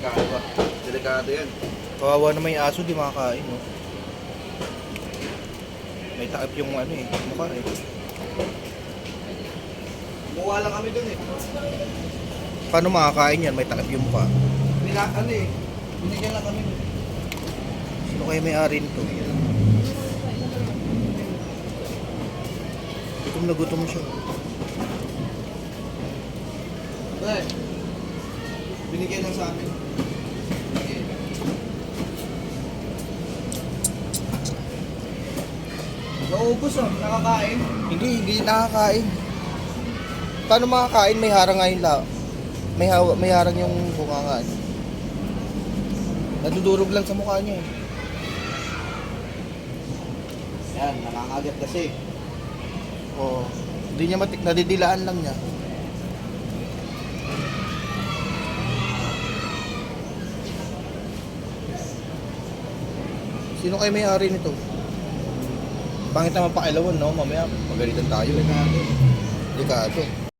delikado ba? Delikado yan. Kawawa naman yung aso, di makakain, no? May takip yung ano eh, mukha eh. Kumuha lang kami dun eh. Paano makakain yan? May takip yung mukha. Ano eh. Binigyan lang kami. Sino kaya may-ari nito? Gutom na gutom siya. Pre, binigyan lang sa amin. Binigyan. Naubos oh, nakakain. Hindi nakakain. Paano makakain? May harang nga yung may harang yung bunga. Nadudurog lang sa mukha niya eh. Yan, nakakagat kasi. Oo. Hindi niya nadidilaan lang niya. Sino kayo may-ari nito? Pangit naman pakilawan, no? Mamaya magalitan tayo eh. Delikado.